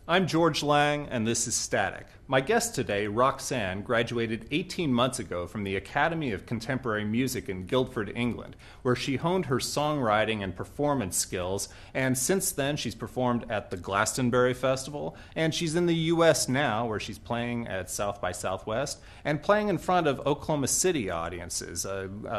I'm George Lang, and this is Static. My guest today, Rokhsan, graduated 18 months ago from the Academy of Contemporary Music in Guildford, England, where she honed her songwriting and performance skills, and since then she's performed at the Glastonbury Festival, and she's in the US now, where she's playing at South by Southwest, and playing in front of Oklahoma City audiences,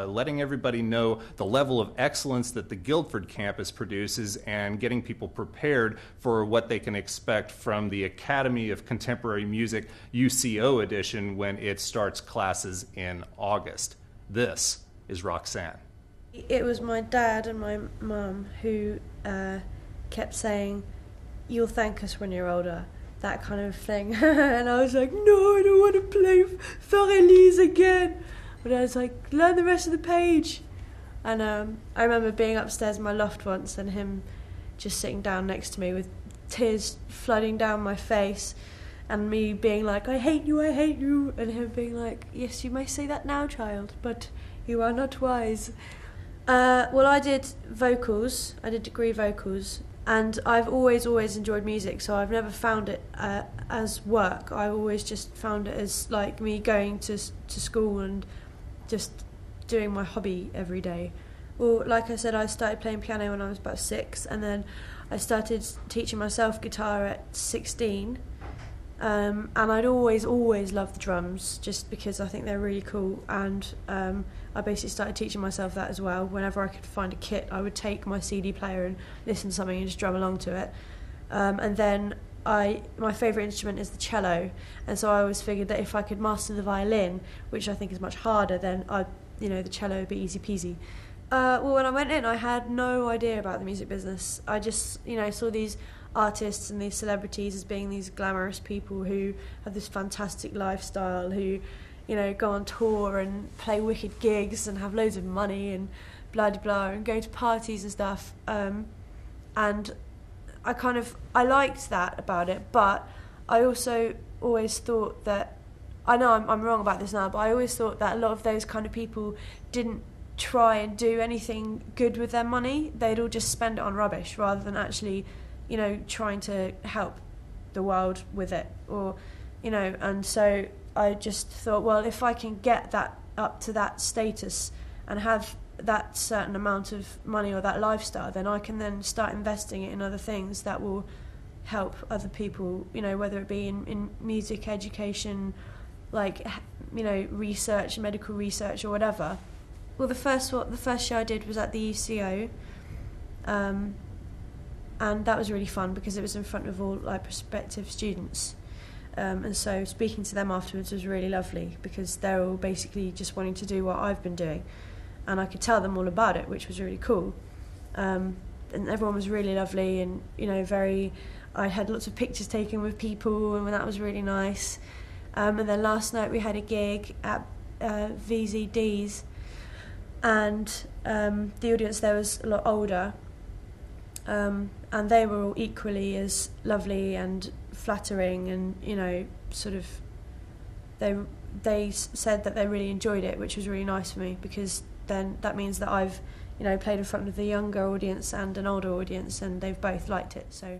letting everybody know the level of excellence that the Guildford campus produces and getting people prepared for what they can expect from the Academy of Contemporary Music UCO edition when it starts classes in August. This is Rokhsan. It was my dad and my mum who kept saying, "You'll thank us when you're older," that kind of thing. And I was like, "No, I don't want to play Farelise again." But I was like, "Learn the rest of the page." And I remember being upstairs in my loft once and him just sitting down next to me with tears flooding down my face and me being like, I hate you," and him being like, "Yes, you may say that now, child, but you are not wise." Well, I did vocals, I did degree vocals, and I've always enjoyed music, so I've never found it as work. I've always just found it as like me going to school and just doing my hobby every day. Well, like I said, I started playing piano when I was about 6, and then I started teaching myself guitar at 16, and I'd always loved the drums just because I think they're really cool, and I basically started teaching myself that as well. Whenever I could find a kit, I would take my CD player and listen to something and just drum along to it. And then my favourite instrument is the cello, and so I always figured that if I could master the violin, which I think is much harder, then the cello would be easy peasy. Well, when I went in, I had no idea about the music business. I just, saw these artists and these celebrities as being these glamorous people who have this fantastic lifestyle, who, go on tour and play wicked gigs and have loads of money and blah, blah, blah, and go to parties and stuff. And I liked that about it, but I also always thought that, I know I'm wrong about this now, but I always thought that a lot of those kind of people didn't try and do anything good with their money. They'd all just spend it on rubbish rather than actually, trying to help the world with it, or, and so I just thought, well, if I can get that up to that status and have that certain amount of money or that lifestyle, then I can then start investing it in other things that will help other people, whether it be in music education, like, research, medical research or whatever. Well, the first show I did was at the UCO, and that was really fun because it was in front of all prospective students, and so speaking to them afterwards was really lovely because they're all basically just wanting to do what I've been doing, and I could tell them all about it, which was really cool. And everyone was really lovely, and I had lots of pictures taken with people, and that was really nice. And then last night we had a gig at VZD's. And the audience there was a lot older, and they were all equally as lovely and flattering, and sort of they said that they really enjoyed it, which was really nice for me because then that means that I've played in front of the younger audience and an older audience, and they've both liked it. So